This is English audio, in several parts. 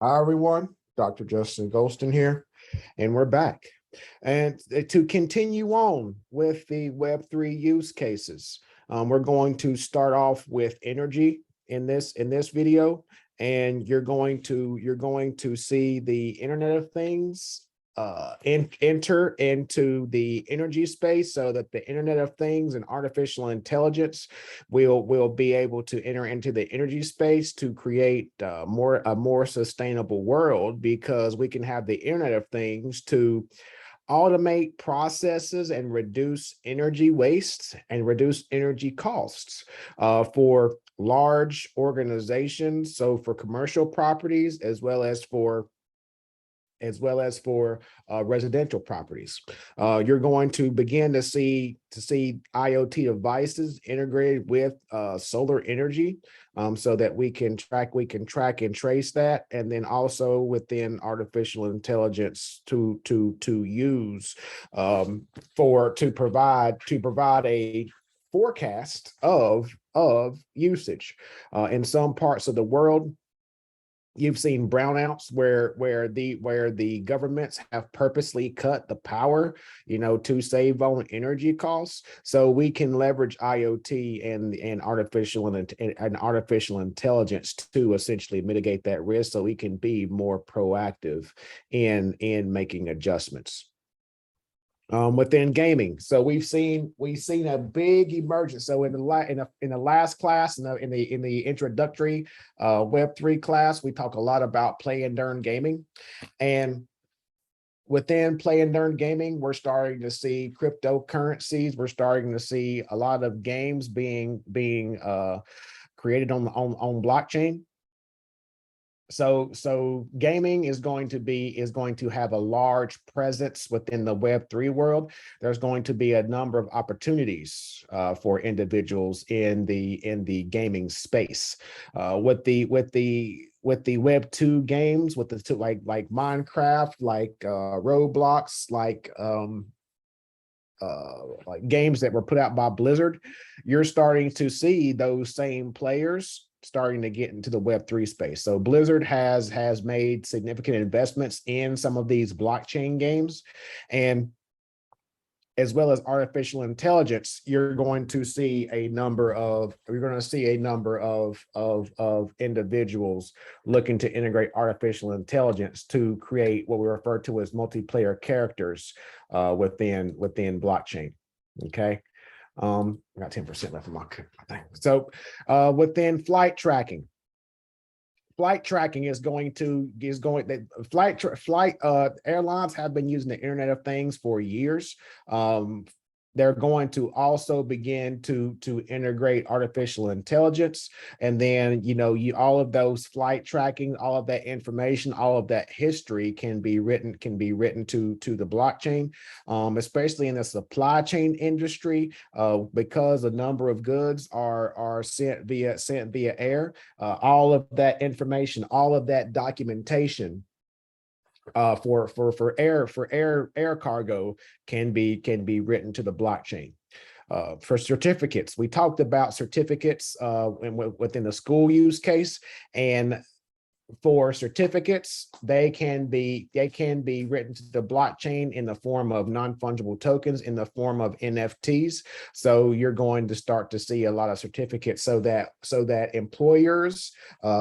Hi, everyone. Dr. Justin Golston here, and we're back. And to continue on with the Web3 use cases, we're going to start off with energy in this video, and you're going to see the Internet of Things enter into the energy space, so that the Internet of Things and artificial intelligence will be able to enter into the energy space to create a more sustainable world, because we can have the Internet of Things to automate processes and reduce energy waste and reduce energy costs for large organizations, so for commercial properties as well as for residential properties. You're going to begin to see IoT devices integrated with solar energy, so that we can track and trace that, and then also within artificial intelligence to use to provide a forecast of usage. In some parts of the world, you've seen brownouts where the governments have purposely cut the power, to save on energy costs. So we can leverage IoT and artificial intelligence to essentially mitigate that risk, so we can be more proactive in making adjustments. Within gaming, so we've seen a big emergence. So in the last class, in the introductory Web3 class, we talk a lot about play and earn gaming, and within play and earn gaming, we're starting to see cryptocurrencies. We're starting to see a lot of games being created on blockchain. So gaming is going to have a large presence within the Web3 world. There's going to be a number of opportunities for individuals in the gaming space. With the Web2 games, with the two, like Minecraft, like Roblox, like games that were put out by Blizzard, you're starting to see those same players starting to get into the Web3 space. So Blizzard has made significant investments in some of these blockchain games, and as well as artificial intelligence, you're going to see a number of individuals looking to integrate artificial intelligence to create what we refer to as multiplayer characters within blockchain. Okay. I got 10% left in my thing. So within flight tracking is going airlines have been using the Internet of Things for years. They're going to also begin to integrate artificial intelligence, and then all of those flight tracking, all of that information, all of that history can be written to the blockchain, especially in the supply chain industry, because a number of goods are sent via air. All of that information, all of that documentation for air cargo can be written to the blockchain. For certificates, we talked about certificates within the school use case, and for certificates, they can be written to the blockchain in the form of non-fungible tokens, in the form of NFTs. So you're going to start to see a lot of certificates, so that employers,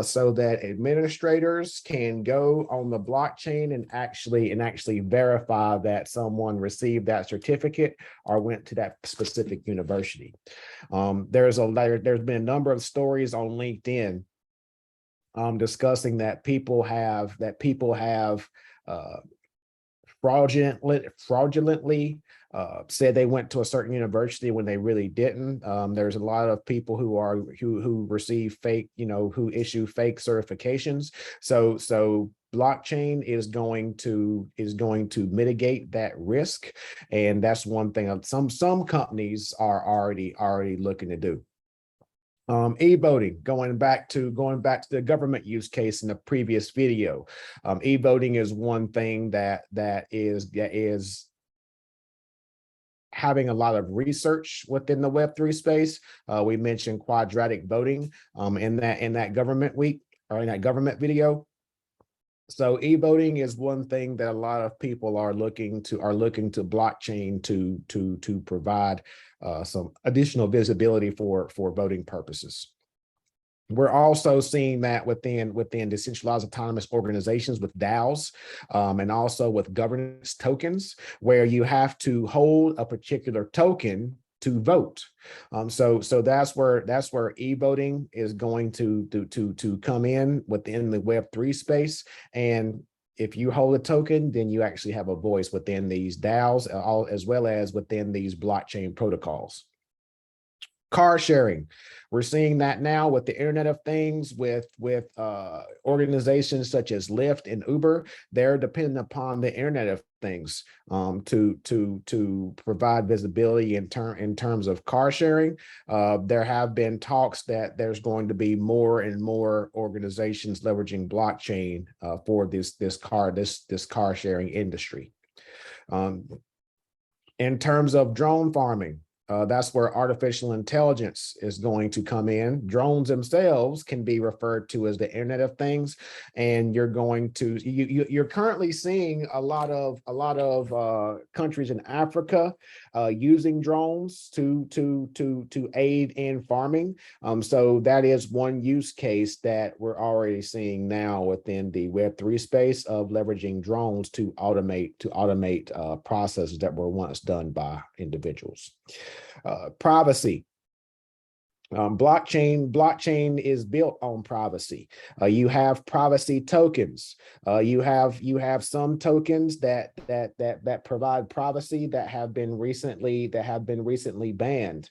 so that administrators can go on the blockchain and actually verify that someone received that certificate or went to that specific university. There's been a number of stories on LinkedIn discussing that people have fraudulently said they went to a certain university when they really didn't. There's a lot of people who receive fake, who issue fake certifications. So blockchain is going to mitigate that risk, and that's one thing some companies are already looking to do. E-voting, going back to the government use case in the previous video. E-voting is one thing that is having a lot of research within the Web3 space. We mentioned quadratic voting in that government week, or in that government video. So e-voting is one thing that a lot of people are looking to blockchain to provide some additional visibility for voting purposes. We're also seeing that within decentralized autonomous organizations with DAOs, and also with governance tokens, where you have to hold a particular token to vote. So that's where e-voting is going to come in within the Web3 space. And if you hold a token, then you actually have a voice within these DAOs, as well as within these blockchain protocols. Car sharing, we're seeing that now with the Internet of Things, with organizations such as Lyft and Uber. They're dependent upon the Internet of Things to provide visibility in terms of car sharing. There have been talks that there's going to be more and more organizations leveraging blockchain for this car sharing industry. In terms of drone farming, that's where artificial intelligence is going to come in. Drones themselves can be referred to as the Internet of Things, and you're currently seeing a lot of countries in Africa using drones to aid in farming. So that is one use case that we're already seeing now within the Web3 space of leveraging drones to automate processes that were once done by individuals. Privacy. Blockchain is built on privacy. You have privacy tokens. You have some tokens that provide privacy that have been recently banned.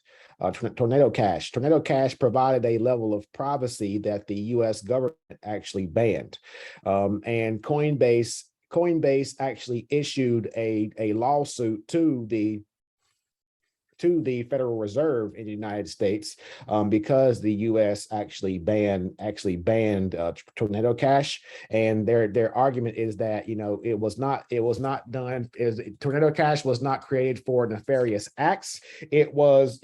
Tornado Cash. Tornado Cash provided a level of privacy that the U.S. government actually banned, and Coinbase actually issued a lawsuit to the Federal Reserve in the United States, because the U.S. actually banned Tornado Cash, and their argument is that it was not done as Tornado Cash was not created for nefarious acts. It was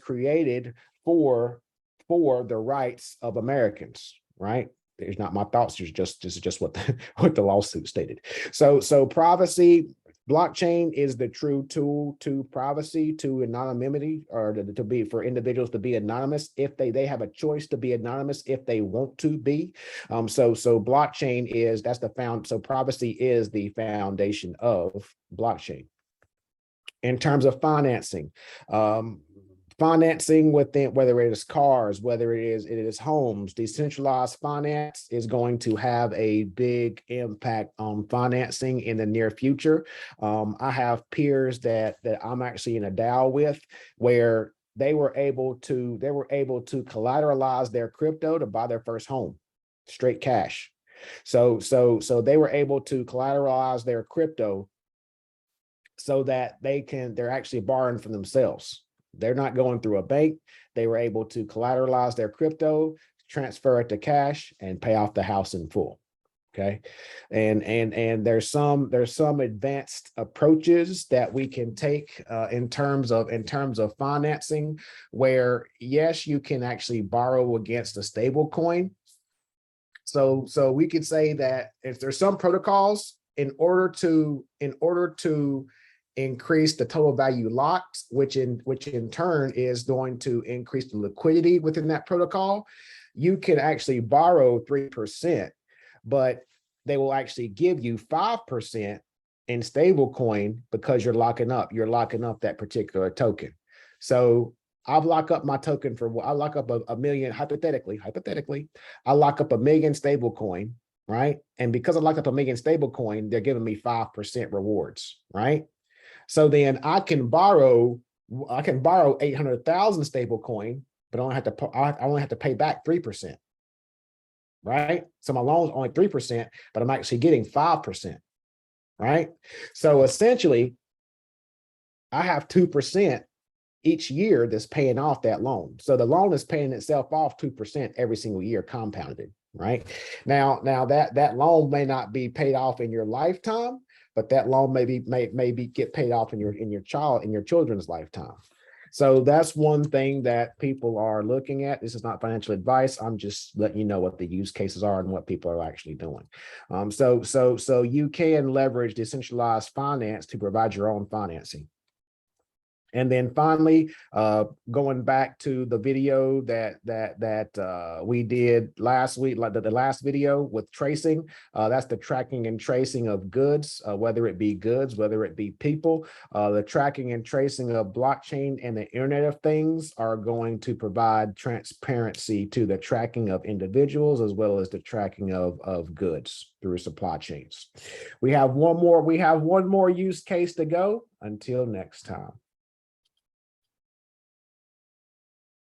created for the rights of Americans, right? There's not my thoughts. This is just what the lawsuit stated. So privacy. Blockchain is the true tool to privacy, to anonymity, or to be for individuals to be anonymous if they have a choice to be anonymous if they want to be. So blockchain so privacy is the foundation of blockchain. In terms of financing, within, whether it is cars, whether it is homes, decentralized finance is going to have a big impact on financing in the near future. I have peers that I'm actually in a DAO with, where they were able to collateralize their crypto to buy their first home, straight cash. So they were able to collateralize their crypto so that they're actually borrowing from themselves. They're not going through a bank. They were able to collateralize their crypto, transfer it to cash, and pay off the house in full. Okay. And there's some advanced approaches that we can take in terms of financing, where yes, you can actually borrow against a stable coin. So we could say that if there's some protocols, in order to increase the total value locked, which in turn is going to increase the liquidity within that protocol, you can actually borrow 3%, but they will actually give you 5% in stable coin because you're locking up that particular token. So I'll lock up my token I lock up a million, hypothetically, I lock up 1 million stable coin, right? And because I locked up 1 million stable coin, they're giving me 5% rewards, right? So then I can borrow 800,000 stable coin, but I only have to pay back 3%, right? So my loan's only 3%, but I'm actually getting 5%, right? So essentially, I have 2% each year that's paying off that loan. So the loan is paying itself off 2% every single year, compounded, right? Now that loan may not be paid off in your lifetime, but that loan maybe get paid off in your children's lifetime. So that's one thing that people are looking at. This is not financial advice. I'm just letting you know what the use cases are and what people are actually doing. So you can leverage decentralized finance to provide your own financing. And then finally, going back to the video that we did last week, like the last video with tracing, that's the tracking and tracing of goods, whether it be goods, whether it be people. The tracking and tracing of blockchain and the Internet of Things are going to provide transparency to the tracking of individuals as well as the tracking of goods through supply chains. We have one more use case to go. Until next time.